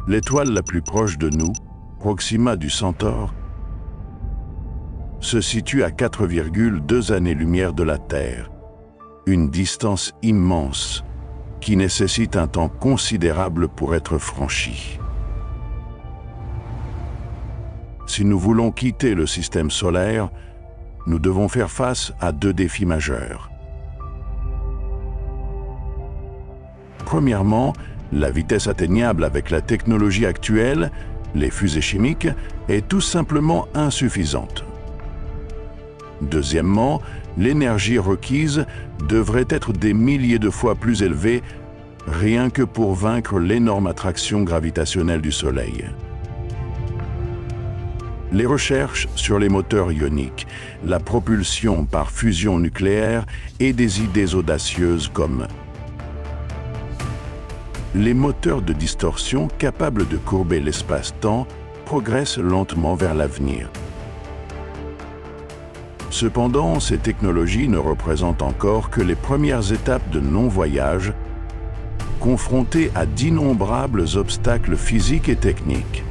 L'étoile la plus proche de nous, Proxima du Centaure, se situe à 4,2 années-lumière de la Terre, une distance immense qui nécessite un temps considérable pour être franchi. Si nous voulons quitter le système solaire, nous devons faire face à deux défis majeurs. Premièrement, la vitesse atteignable avec la technologie actuelle, les fusées chimiques, est tout simplement insuffisante. Deuxièmement, l'énergie requise devrait être des milliers de fois plus élevée rien que pour vaincre l'énorme attraction gravitationnelle du Soleil. Les recherches sur les moteurs ioniques, la propulsion par fusion nucléaire et des idées audacieuses comme les moteurs de distorsion capables de courber l'espace-temps progressent lentement vers l'avenir. Cependant, ces technologies ne représentent encore que les premières étapes de non-voyage, confrontées à d'innombrables obstacles physiques et techniques.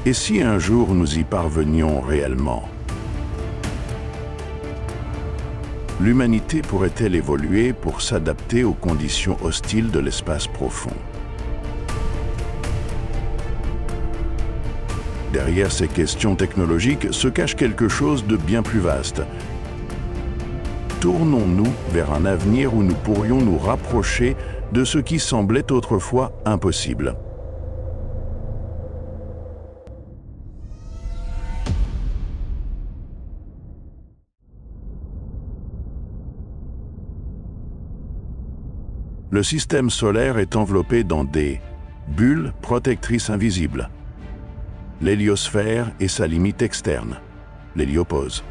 Et si un jour nous y parvenions réellement? L'humanité pourrait-elle évoluer pour s'adapter aux conditions hostiles de l'espace profond? Derrière ces questions technologiques se cache quelque chose de bien plus vaste. Tournons-nous vers un avenir où nous pourrions nous rapprocher de ce qui semblait autrefois impossible? Le système solaire est enveloppé dans des bulles protectrices invisibles. L'héliosphère est sa limite externe, l'héliopause.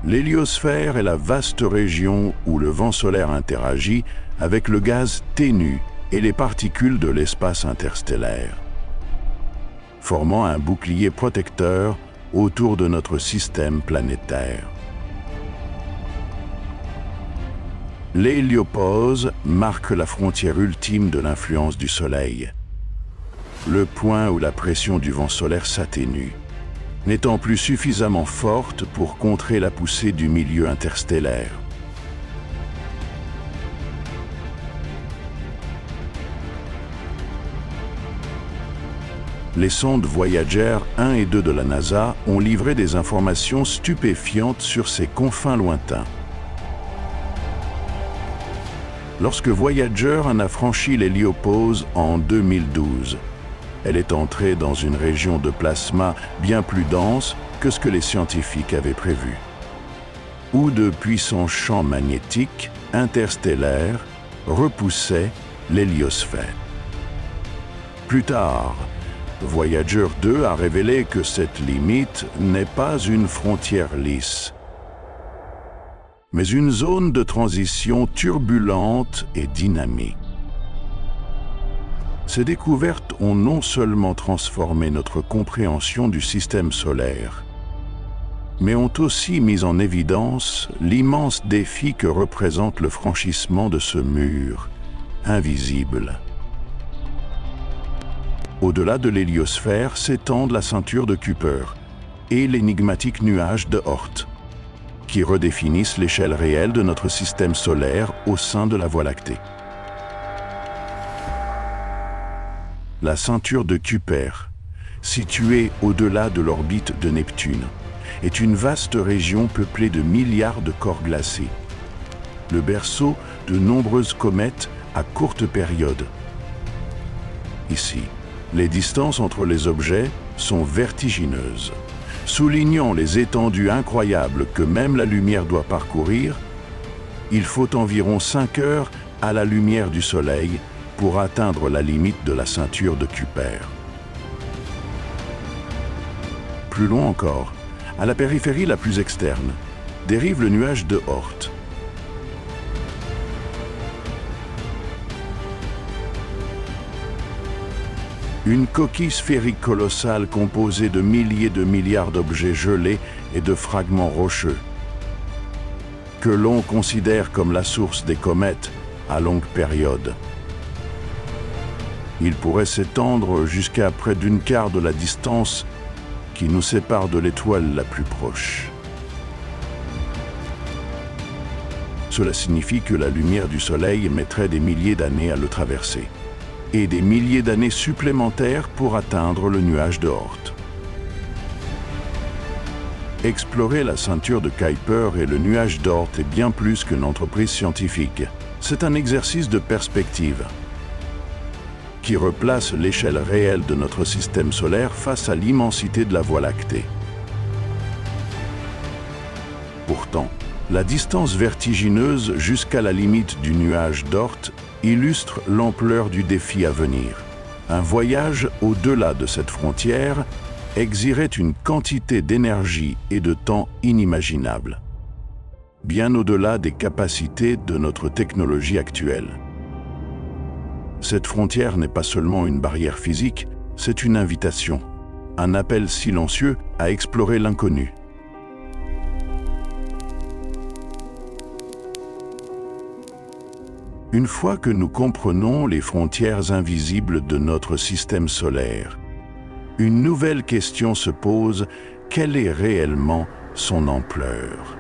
L'héliosphère est la vaste région où le vent solaire interagit avec le gaz ténu et les particules de l'espace interstellaire, formant un bouclier protecteur autour de notre système planétaire. L'héliopause marque la frontière ultime de l'influence du Soleil, le point où la pression du vent solaire s'atténue, n'étant plus suffisamment forte pour contrer la poussée du milieu interstellaire. Les sondes Voyager 1 et 2 de la NASA ont livré des informations stupéfiantes sur ces confins lointains. Lorsque Voyager en a franchi l'héliopause en 2012, elle est entrée dans une région de plasma bien plus dense que ce que les scientifiques avaient prévu, où de puissants champs magnétiques interstellaires repoussaient l'héliosphère. Plus tard, Voyager 2 a révélé que cette limite n'est pas une frontière lisse, mais une zone de transition turbulente et dynamique. Ces découvertes ont non seulement transformé notre compréhension du système solaire, mais ont aussi mis en évidence l'immense défi que représente le franchissement de ce mur invisible. Au-delà de l'héliosphère s'étendent la ceinture de Kuiper et l'énigmatique nuage de Oort, qui redéfinissent l'échelle réelle de notre système solaire au sein de la Voie lactée. La ceinture de Kuiper, située au-delà de l'orbite de Neptune, est une vaste région peuplée de milliards de corps glacés, le berceau de nombreuses comètes à courte période. Ici, les distances entre les objets sont vertigineuses. Soulignant les étendues incroyables que même la lumière doit parcourir, il faut environ 5 heures à la lumière du Soleil pour atteindre la limite de la ceinture de Kuiper. Plus loin encore, à la périphérie la plus externe, dérive le nuage de Oort. Une coquille sphérique colossale composée de milliers de milliards d'objets gelés et de fragments rocheux. que l'on considère comme la source des comètes à longue période. Il pourrait s'étendre jusqu'à près d'une quart de la distance qui nous sépare de l'étoile la plus proche. Cela signifie que la lumière du Soleil mettrait des milliers d'années à le traverser, et des milliers d'années supplémentaires pour atteindre le nuage de Oort. Explorer la ceinture de Kuiper et le nuage d'Oort est bien plus qu'une entreprise scientifique. C'est un exercice de perspective qui replace l'échelle réelle de notre système solaire face à l'immensité de la Voie lactée. Pourtant, la distance vertigineuse jusqu'à la limite du nuage d'Oort illustre l'ampleur du défi à venir. Un voyage au-delà de cette frontière exigerait une quantité d'énergie et de temps inimaginable, bien au-delà des capacités de notre technologie actuelle. Cette frontière n'est pas seulement une barrière physique, c'est une invitation, un appel silencieux à explorer l'inconnu. Une fois que nous comprenons les frontières invisibles de notre système solaire, une nouvelle question se pose: quelle est réellement son ampleur?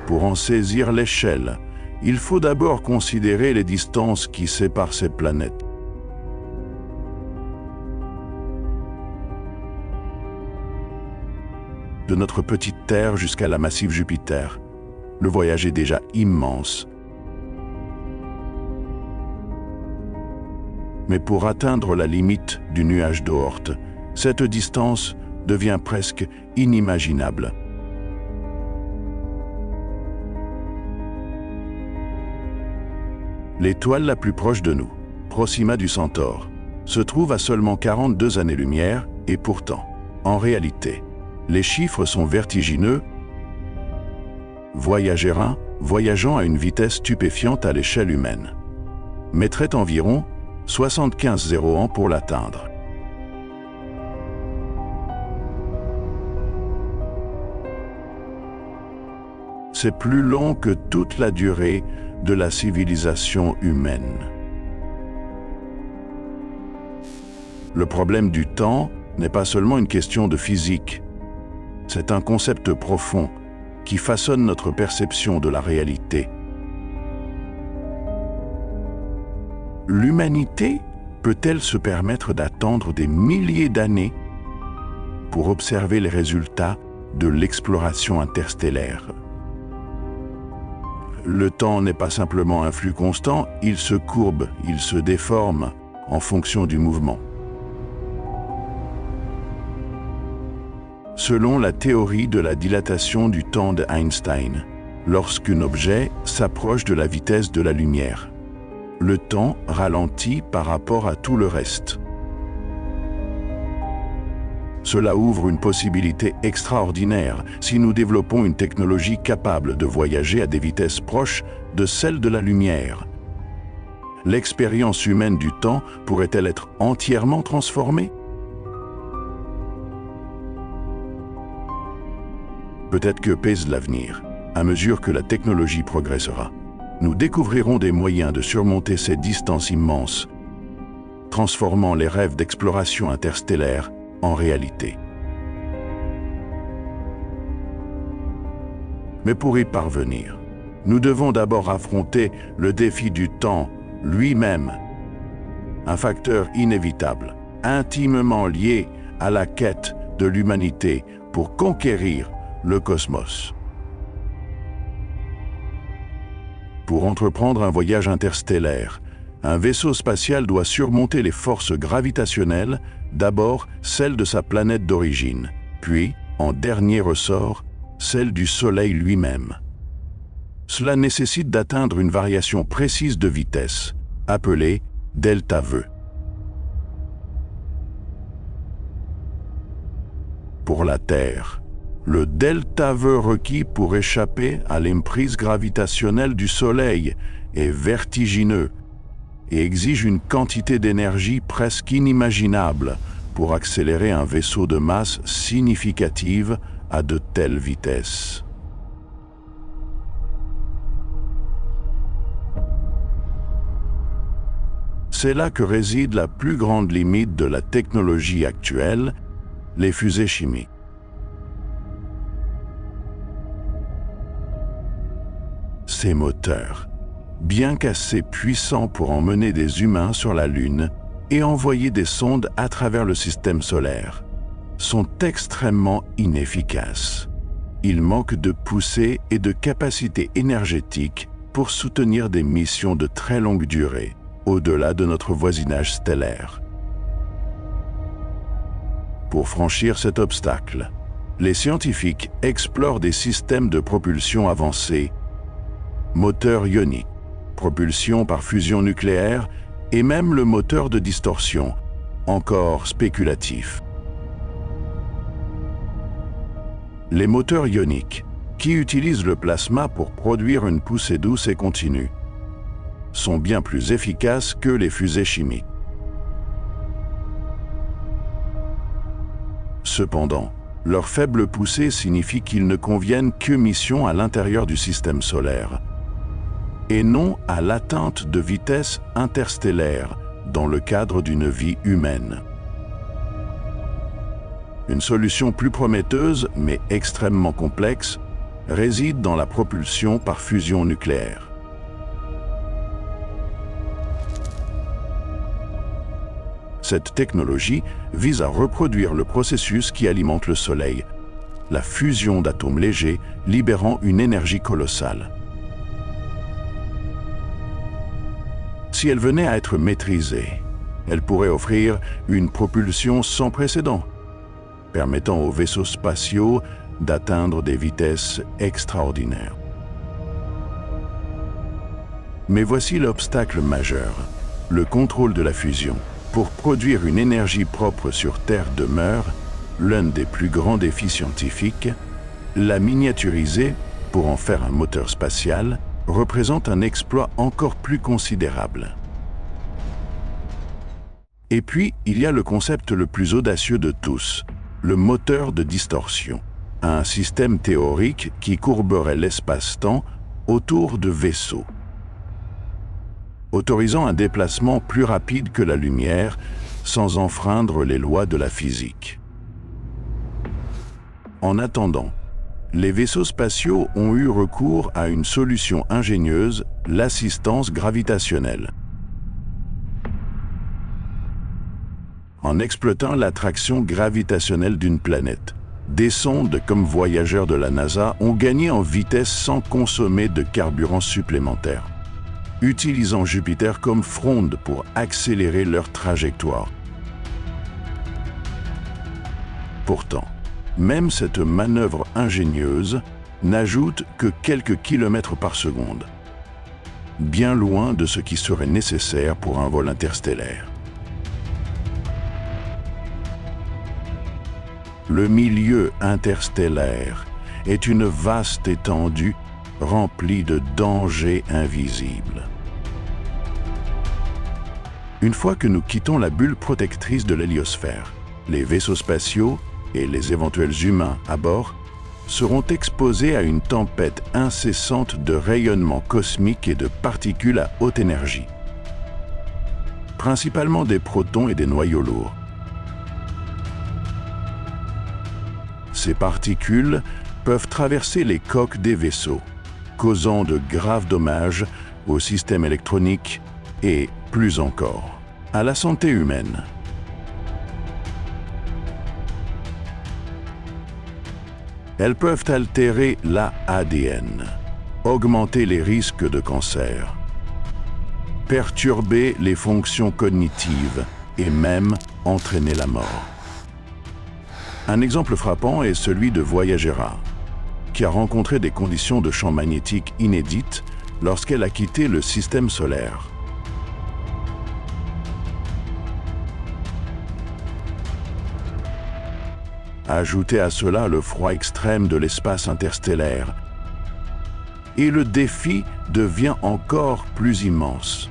Pour en saisir l'échelle, il faut d'abord considérer les distances qui séparent ces planètes. De notre petite Terre jusqu'à la massive Jupiter, le voyage est déjà immense. Mais pour atteindre la limite du nuage d'Oort, cette distance devient presque inimaginable. L'étoile la plus proche de nous, Proxima du Centaure, se trouve à seulement 42 années-lumière et pourtant, en réalité, les chiffres sont vertigineux. Voyageant à une vitesse stupéfiante à l'échelle humaine, mettrait environ 75 ans pour l'atteindre. C'est plus long que toute la durée de la civilisation humaine. Le problème du temps n'est pas seulement une question de physique, c'est un concept profond qui façonne notre perception de la réalité. L'humanité peut-elle se permettre d'attendre des milliers d'années pour observer les résultats de l'exploration interstellaire? Le temps n'est pas simplement un flux constant, il se courbe, il se déforme en fonction du mouvement. Selon la théorie de la dilatation du temps de Einstein, lorsqu'un objet s'approche de la vitesse de la lumière, le temps ralentit par rapport à tout le reste. Cela ouvre une possibilité extraordinaire si nous développons une technologie capable de voyager à des vitesses proches de celles de la lumière. L'expérience humaine du temps pourrait-elle être entièrement transformée? Peut-être que pèse l'avenir. À mesure que la technologie progressera, nous découvrirons des moyens de surmonter ces distances immenses, transformant les rêves d'exploration interstellaire en réalité. Mais pour y parvenir, nous devons d'abord affronter le défi du temps lui-même, un facteur inévitable, intimement lié à la quête de l'humanité pour conquérir le cosmos. Pour entreprendre un voyage interstellaire, un vaisseau spatial doit surmonter les forces gravitationnelles, d'abord celles de sa planète d'origine, puis, en dernier ressort, celle du Soleil lui-même. Cela nécessite d'atteindre une variation précise de vitesse, appelée delta-v. Pour la Terre, le delta-v requis pour échapper à l'emprise gravitationnelle du Soleil est vertigineux et exige une quantité d'énergie presque inimaginable pour accélérer un vaisseau de masse significative à de telles vitesses. C'est là que réside la plus grande limite de la technologie actuelle, les fusées chimiques. Ces moteurs, bien qu'assez puissants pour emmener des humains sur la Lune et envoyer des sondes à travers le système solaire, sont extrêmement inefficaces. Ils manquent de poussée et de capacité énergétique pour soutenir des missions de très longue durée, au-delà de notre voisinage stellaire. Pour franchir cet obstacle, les scientifiques explorent des systèmes de propulsion avancés, moteurs ioniques, propulsion par fusion nucléaire et même le moteur de distorsion, encore spéculatif. Les moteurs ioniques, qui utilisent le plasma pour produire une poussée douce et continue, sont bien plus efficaces que les fusées chimiques. Cependant, leur faible poussée signifie qu'ils ne conviennent que mission à l'intérieur du système solaire, et non à l'atteinte de vitesses interstellaires dans le cadre d'une vie humaine. Une solution plus prometteuse, mais extrêmement complexe, réside dans la propulsion par fusion nucléaire. Cette technologie vise à reproduire le processus qui alimente le Soleil, la fusion d'atomes légers libérant une énergie colossale. Si elle venait à être maîtrisée, elle pourrait offrir une propulsion sans précédent, permettant aux vaisseaux spatiaux d'atteindre des vitesses extraordinaires. Mais voici l'obstacle majeur, le contrôle de la fusion. Pour produire une énergie propre sur Terre demeure l'un des plus grands défis scientifiques. La miniaturiser pour en faire un moteur spatial représente un exploit encore plus considérable. Et puis, il y a le concept le plus audacieux de tous, le moteur de distorsion, un système théorique qui courberait l'espace-temps autour de vaisseaux, autorisant un déplacement plus rapide que la lumière sans enfreindre les lois de la physique. En attendant, les vaisseaux spatiaux ont eu recours à une solution ingénieuse, l'assistance gravitationnelle. En exploitant l'attraction gravitationnelle d'une planète, des sondes comme Voyager de la NASA ont gagné en vitesse sans consommer de carburant supplémentaire, utilisant Jupiter comme fronde pour accélérer leur trajectoire. Pourtant, même cette manœuvre ingénieuse n'ajoute que quelques kilomètres par seconde, bien loin de ce qui serait nécessaire pour un vol interstellaire. Le milieu interstellaire est une vaste étendue remplie de dangers invisibles. Une fois que nous quittons la bulle protectrice de l'héliosphère, les vaisseaux spatiaux et les éventuels humains à bord seront exposés à une tempête incessante de rayonnements cosmiques et de particules à haute énergie, principalement des protons et des noyaux lourds. Ces particules peuvent traverser les coques des vaisseaux, causant de graves dommages au système électronique et, plus encore, à la santé humaine. Elles peuvent altérer l'ADN, augmenter les risques de cancer, perturber les fonctions cognitives et même entraîner la mort. Un exemple frappant est celui de Voyager, qui a rencontré des conditions de champ magnétique inédites lorsqu'elle a quitté le système solaire. Ajoutez à cela le froid extrême de l'espace interstellaire, et le défi devient encore plus immense.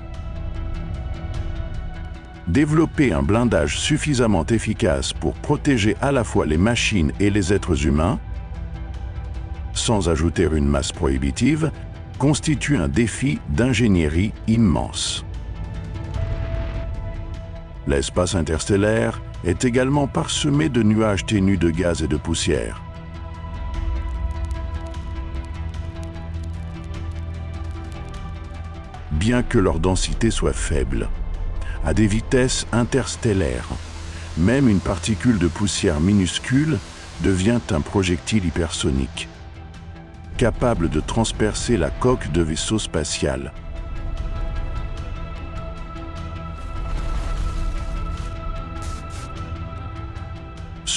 Développer un blindage suffisamment efficace pour protéger à la fois les machines et les êtres humains, sans ajouter une masse prohibitive, constitue un défi d'ingénierie immense. L'espace interstellaire est également parsemé de nuages ténus de gaz et de poussière. Bien que leur densité soit faible, à des vitesses interstellaires, même une particule de poussière minuscule devient un projectile hypersonique, capable de transpercer la coque de vaisseau spatial.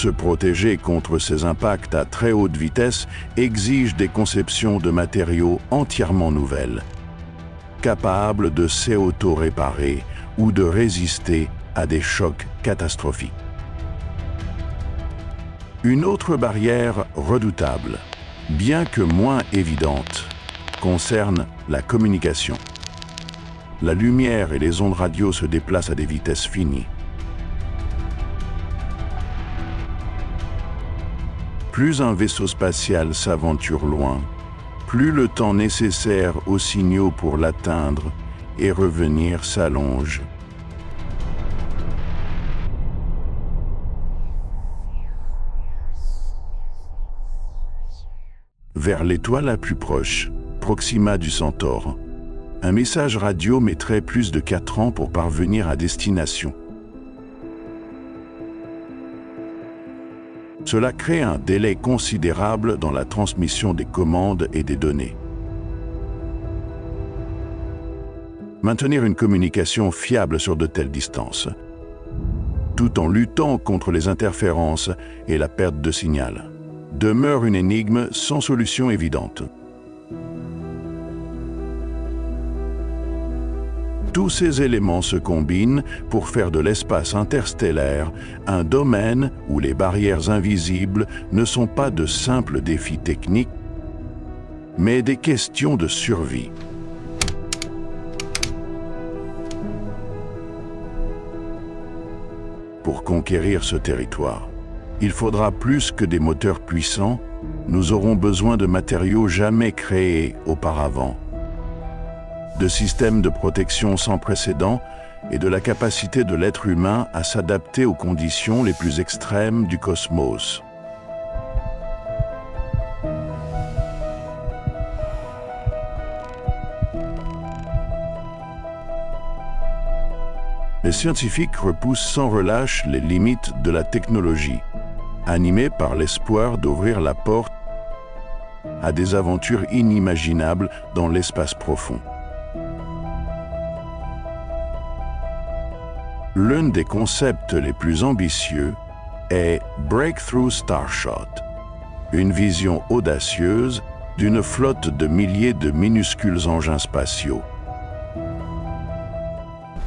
Se protéger contre ces impacts à très haute vitesse exige des conceptions de matériaux entièrement nouvelles, capables de s'auto-réparer ou de résister à des chocs catastrophiques. Une autre barrière redoutable, bien que moins évidente, concerne la communication. La lumière et les ondes radio se déplacent à des vitesses finies. Plus un vaisseau spatial s'aventure loin, plus le temps nécessaire aux signaux pour l'atteindre et revenir s'allonge. Vers l'étoile la plus proche, Proxima du Centaure, un message radio mettrait plus de 4 ans pour parvenir à destination. Cela crée un délai considérable dans la transmission des commandes et des données. Maintenir une communication fiable sur de telles distances, tout en luttant contre les interférences et la perte de signal, demeure une énigme sans solution évidente. Tous ces éléments se combinent pour faire de l'espace interstellaire un domaine où les barrières invisibles ne sont pas de simples défis techniques, mais des questions de survie. Pour conquérir ce territoire, il faudra plus que des moteurs puissants, nous aurons besoin de matériaux jamais créés auparavant, de systèmes de protection sans précédent et de la capacité de l'être humain à s'adapter aux conditions les plus extrêmes du cosmos. Les scientifiques repoussent sans relâche les limites de la technologie, animés par l'espoir d'ouvrir la porte à des aventures inimaginables dans l'espace profond. L'un des concepts les plus ambitieux est Breakthrough Starshot, une vision audacieuse d'une flotte de milliers de minuscules engins spatiaux,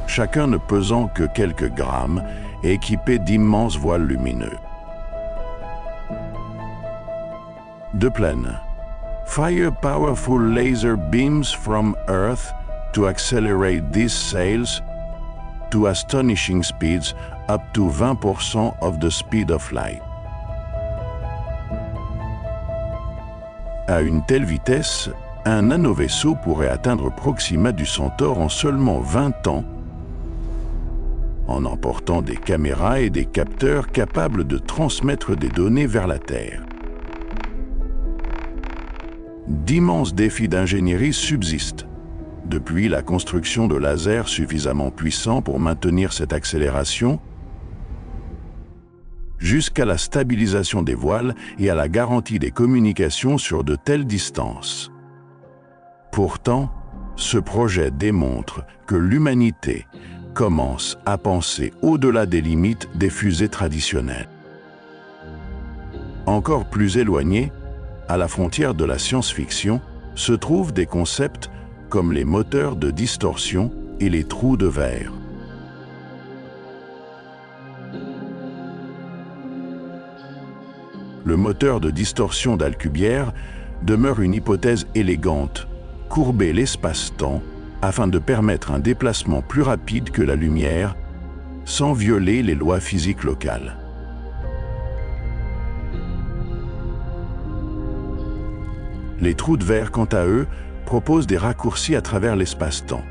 chacun ne pesant que quelques grammes et équipé d'immenses voiles lumineux. De plaine, fire powerful laser beams from Earth to accelerate these sails to astonishing speeds up to 20% of the speed of light. À une telle vitesse, un nanovaisseau pourrait atteindre Proxima du Centaure en seulement 20 ans, en emportant des caméras et des capteurs capables de transmettre des données vers la Terre. D'immenses défis d'ingénierie subsistent, depuis la construction de lasers suffisamment puissants pour maintenir cette accélération, jusqu'à la stabilisation des voiles et à la garantie des communications sur de telles distances. Pourtant, ce projet démontre que l'humanité commence à penser au-delà des limites des fusées traditionnelles. Encore plus éloignés, à la frontière de la science-fiction, se trouvent des concepts comme les moteurs de distorsion et les trous de verre. Le moteur de distorsion d'Alcubierre demeure une hypothèse élégante, courber l'espace-temps afin de permettre un déplacement plus rapide que la lumière, sans violer les lois physiques locales. Les trous de verre, quant à eux, proposent des raccourcis à travers l'espace-temps,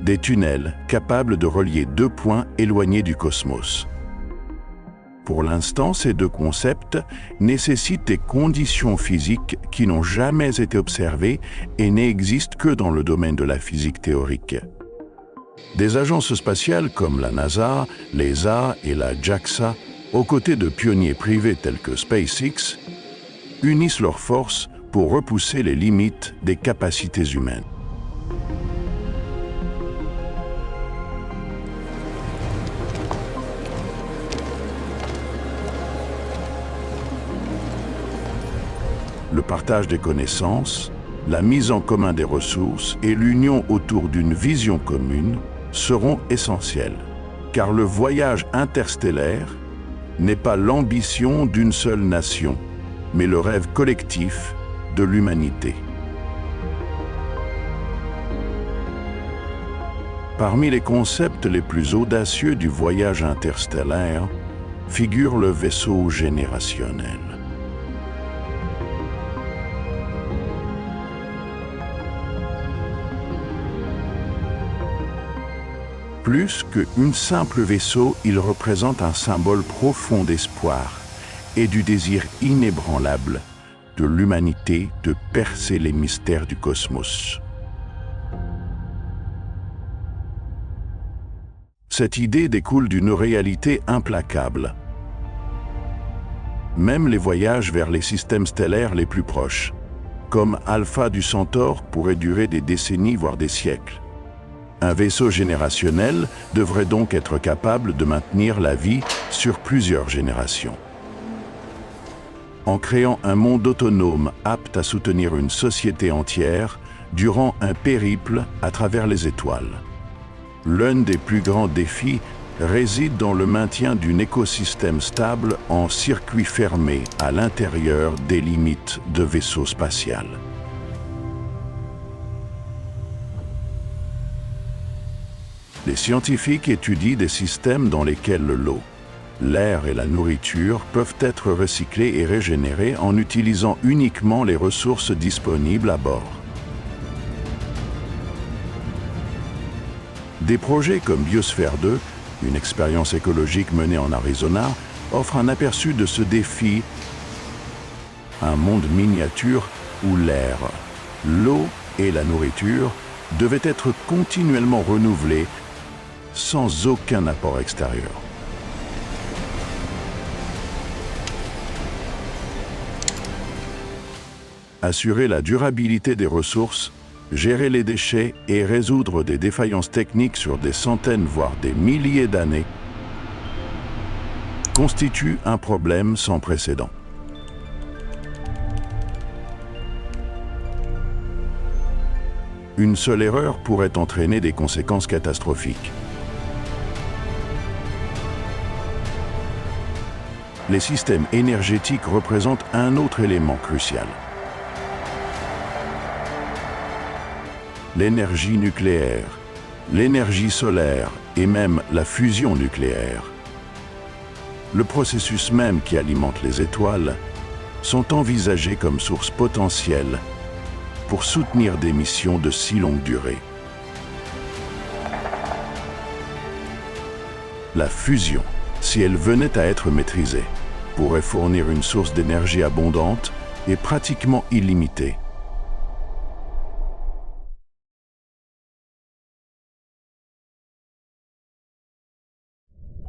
des tunnels capables de relier deux points éloignés du cosmos. Pour l'instant, ces deux concepts nécessitent des conditions physiques qui n'ont jamais été observées et n'existent que dans le domaine de la physique théorique. Des agences spatiales comme la NASA, l'ESA et la JAXA, aux côtés de pionniers privés tels que SpaceX, unissent leurs forces pour repousser les limites des capacités humaines. Le partage des connaissances, la mise en commun des ressources et l'union autour d'une vision commune seront essentiels, car le voyage interstellaire n'est pas l'ambition d'une seule nation, mais le rêve collectif de l'humanité. Parmi les concepts les plus audacieux du voyage interstellaire figure le vaisseau générationnel. Plus qu'un simple vaisseau, il représente un symbole profond d'espoir et du désir inébranlable de l'humanité de percer les mystères du cosmos. Cette idée découle d'une réalité implacable. Même les voyages vers les systèmes stellaires les plus proches, comme Alpha du Centaure, pourraient durer des décennies voire des siècles. Un vaisseau générationnel devrait donc être capable de maintenir la vie sur plusieurs générations. En créant un monde autonome apte à soutenir une société entière durant un périple à travers les étoiles. L'un des plus grands défis réside dans le maintien d'un écosystème stable en circuit fermé à l'intérieur des limites de vaisseaux spatial. Les scientifiques étudient des systèmes dans lesquels l'eau, l'air et la nourriture peuvent être recyclés et régénérés en utilisant uniquement les ressources disponibles à bord. Des projets comme Biosphère 2, une expérience écologique menée en Arizona, offrent un aperçu de ce défi, un monde miniature où l'air, l'eau et la nourriture devaient être continuellement renouvelés sans aucun apport extérieur. Assurer la durabilité des ressources, gérer les déchets et résoudre des défaillances techniques sur des centaines voire des milliers d'années constitue un problème sans précédent. Une seule erreur pourrait entraîner des conséquences catastrophiques. Les systèmes énergétiques représentent un autre élément crucial. L'énergie nucléaire, l'énergie solaire et même la fusion nucléaire, le processus même qui alimente les étoiles, sont envisagés comme source potentielle pour soutenir des missions de si longue durée. La fusion, si elle venait à être maîtrisée, pourrait fournir une source d'énergie abondante et pratiquement illimitée.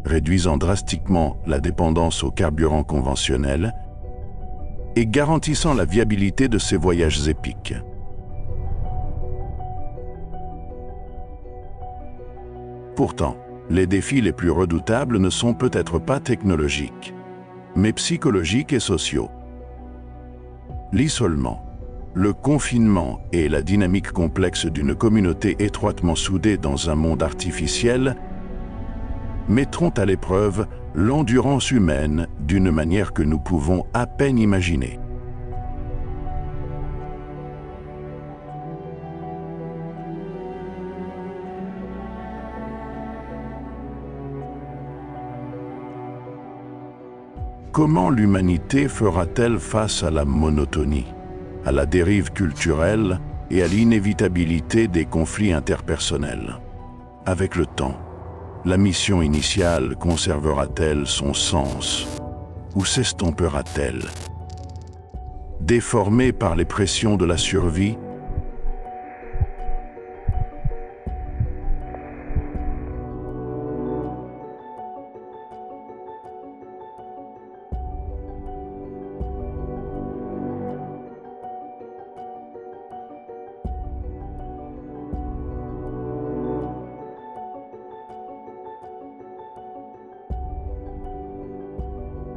Réduisant drastiquement la dépendance aux carburants conventionnels et garantissant la viabilité de ces voyages épiques. Pourtant, les défis les plus redoutables ne sont peut-être pas technologiques, mais psychologiques et sociaux. L'isolement, le confinement et la dynamique complexe d'une communauté étroitement soudée dans un monde artificiel mettront à l'épreuve l'endurance humaine d'une manière que nous pouvons à peine imaginer. Comment l'humanité fera-t-elle face à la monotonie, à la dérive culturelle et à l'inévitabilité des conflits interpersonnels? Avec le temps, la mission initiale conservera-t-elle son sens ou s'estompera-t-elle? Déformée par les pressions de la survie,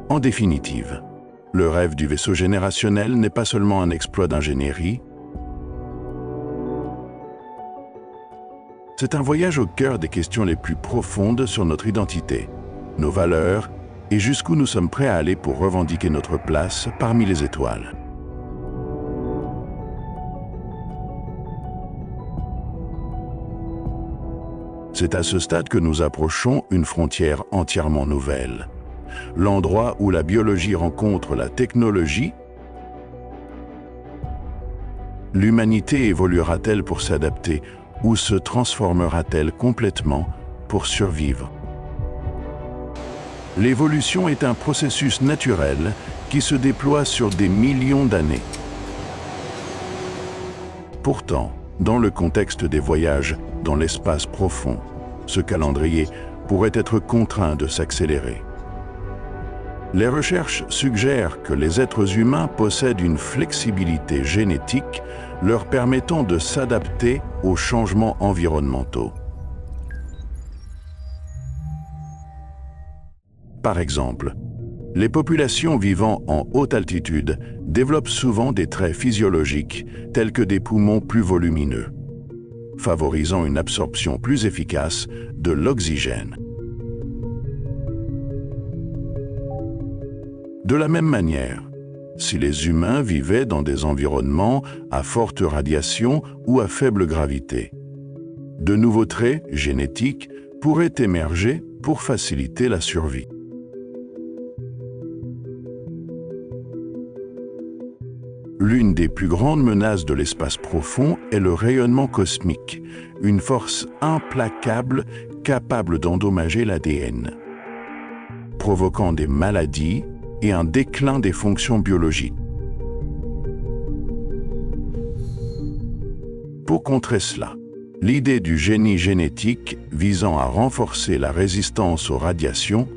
en définitive, le rêve du vaisseau générationnel n'est pas seulement un exploit d'ingénierie, c'est un voyage au cœur des questions les plus profondes sur notre identité, nos valeurs et jusqu'où nous sommes prêts à aller pour revendiquer notre place parmi les étoiles. C'est à ce stade que nous approchons une frontière entièrement nouvelle. L'endroit où la biologie rencontre la technologie. L'humanité évoluera-t-elle pour s'adapter ou se transformera-t-elle complètement pour survivre? L'évolution est un processus naturel qui se déploie sur des millions d'années. Pourtant, dans le contexte des voyages dans l'espace profond, ce calendrier pourrait être contraint de s'accélérer. Les recherches suggèrent que les êtres humains possèdent une flexibilité génétique leur permettant de s'adapter aux changements environnementaux. Par exemple, les populations vivant en haute altitude développent souvent des traits physiologiques tels que des poumons plus volumineux, favorisant une absorption plus efficace de l'oxygène. De la même manière, si les humains vivaient dans des environnements à forte radiation ou à faible gravité, de nouveaux traits génétiques pourraient émerger pour faciliter la survie. L'une des plus grandes menaces de l'espace profond est le rayonnement cosmique, une force implacable capable d'endommager l'ADN, provoquant des maladies et un déclin des fonctions biologiques. Pour contrer cela, l'idée du génie génétique visant à renforcer la résistance aux radiations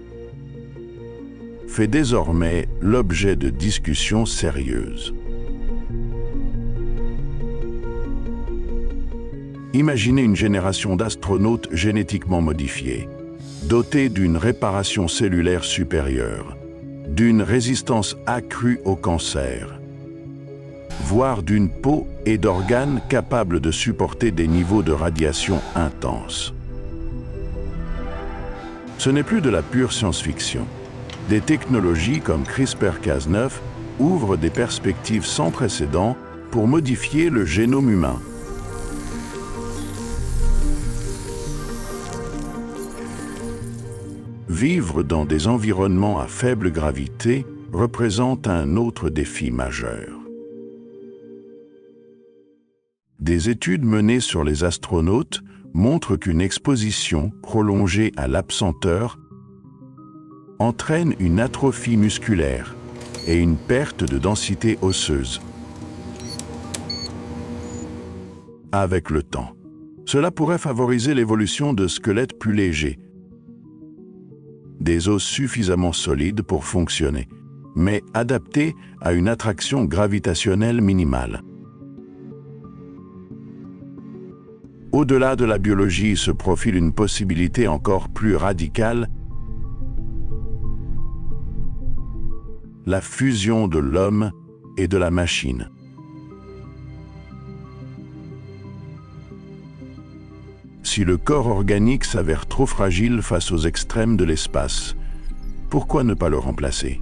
fait désormais l'objet de discussions sérieuses. Imaginez une génération d'astronautes génétiquement modifiés, dotés d'une réparation cellulaire supérieure, d'une résistance accrue au cancer, voire d'une peau et d'organes capables de supporter des niveaux de radiation intenses. Ce n'est plus de la pure science-fiction. Des technologies comme CRISPR-Cas9 ouvrent des perspectives sans précédent pour modifier le génome humain. Vivre dans des environnements à faible gravité représente un autre défi majeur. Des études menées sur les astronautes montrent qu'une exposition prolongée à l'absenteur entraîne une atrophie musculaire et une perte de densité osseuse. Avec le temps, cela pourrait favoriser l'évolution de squelettes plus légers, des os suffisamment solides pour fonctionner, mais adaptés à une attraction gravitationnelle minimale. Au-delà de la biologie se profile une possibilité encore plus radicale, la fusion de l'homme et de la machine. Si le corps organique s'avère trop fragile face aux extrêmes de l'espace, pourquoi ne pas le remplacer?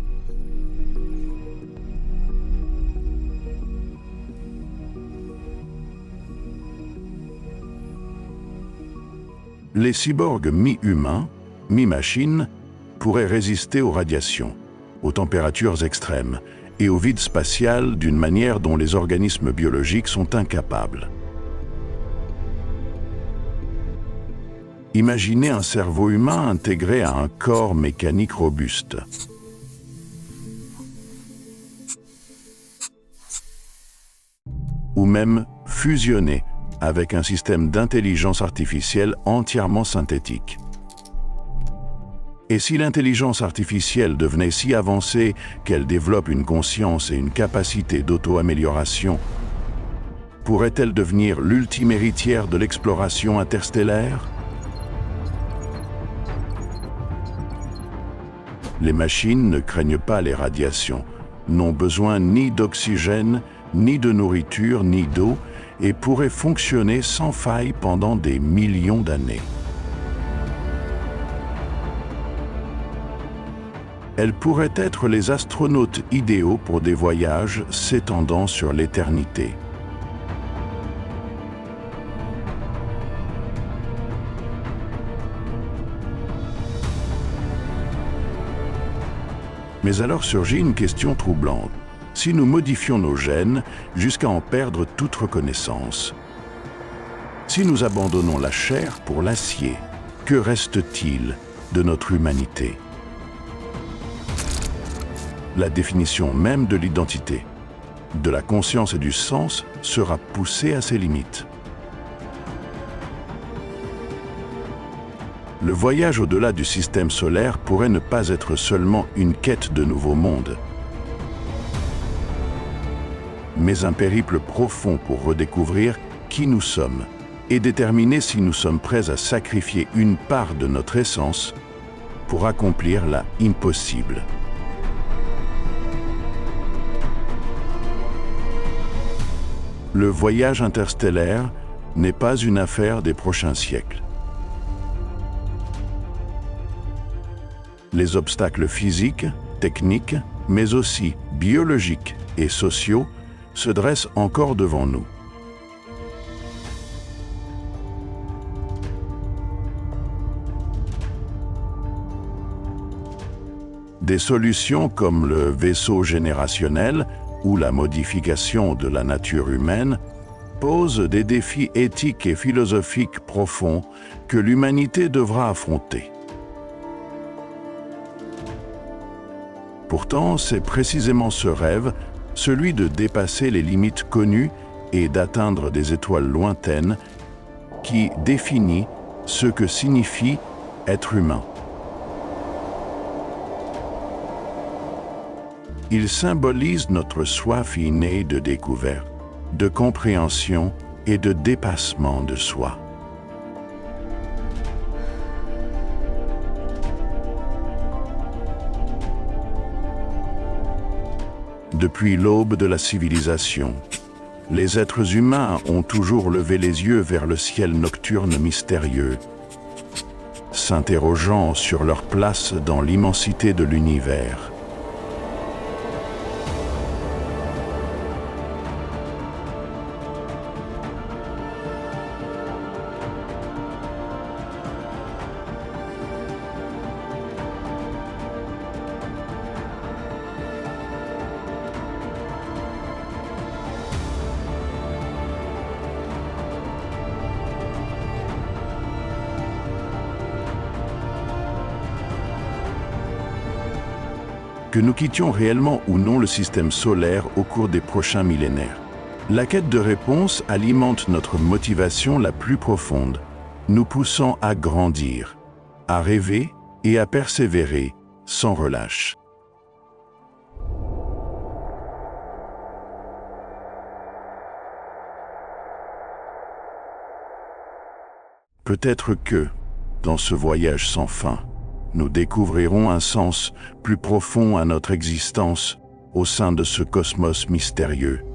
Les cyborgs mi-humains, mi-machines, pourraient résister aux radiations, aux températures extrêmes et au vide spatial d'une manière dont les organismes biologiques sont incapables. Imaginez un cerveau humain intégré à un corps mécanique robuste. Ou même fusionné avec un système d'intelligence artificielle entièrement synthétique. Et si l'intelligence artificielle devenait si avancée qu'elle développe une conscience et une capacité d'auto-amélioration, pourrait-elle devenir l'ultime héritière de l'exploration interstellaire? Les machines ne craignent pas les radiations, n'ont besoin ni d'oxygène, ni de nourriture, ni d'eau, et pourraient fonctionner sans faille pendant des millions d'années. Elles pourraient être les astronautes idéaux pour des voyages s'étendant sur l'éternité. Mais alors surgit une question troublante. Si nous modifions nos gènes jusqu'à en perdre toute reconnaissance, si nous abandonnons la chair pour l'acier, que reste-t-il de notre humanité? La définition même de l'identité, de la conscience et du sens sera poussée à ses limites. Le voyage au-delà du système solaire pourrait ne pas être seulement une quête de nouveaux mondes, mais un périple profond pour redécouvrir qui nous sommes et déterminer si nous sommes prêts à sacrifier une part de notre essence pour accomplir la impossible. Le voyage interstellaire n'est pas une affaire des prochains siècles. Les obstacles physiques, techniques, mais aussi biologiques et sociaux se dressent encore devant nous. Des solutions comme le vaisseau générationnel ou la modification de la nature humaine posent des défis éthiques et philosophiques profonds que l'humanité devra affronter. Pourtant, c'est précisément ce rêve, celui de dépasser les limites connues et d'atteindre des étoiles lointaines, qui définit ce que signifie être humain. Il symbolise notre soif innée de découverte, de compréhension et de dépassement de soi. Depuis l'aube de la civilisation, les êtres humains ont toujours levé les yeux vers le ciel nocturne mystérieux, s'interrogeant sur leur place dans l'immensité de l'univers. Que nous quittions réellement ou non le système solaire au cours des prochains millénaires. La quête de réponse alimente notre motivation la plus profonde, nous poussant à grandir, à rêver et à persévérer sans relâche. Peut-être que, dans ce voyage sans fin, nous découvrirons un sens plus profond à notre existence au sein de ce cosmos mystérieux.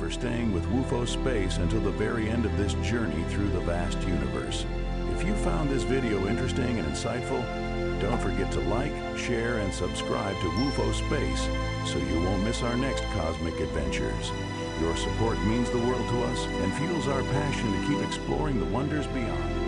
for staying with WUFO Space until the very end of this journey through the vast universe. If you found this video interesting and insightful, don't forget to like, share, and subscribe to WUFO Space so you won't miss our next cosmic adventures. Your support means the world to us and fuels our passion to keep exploring the wonders beyond.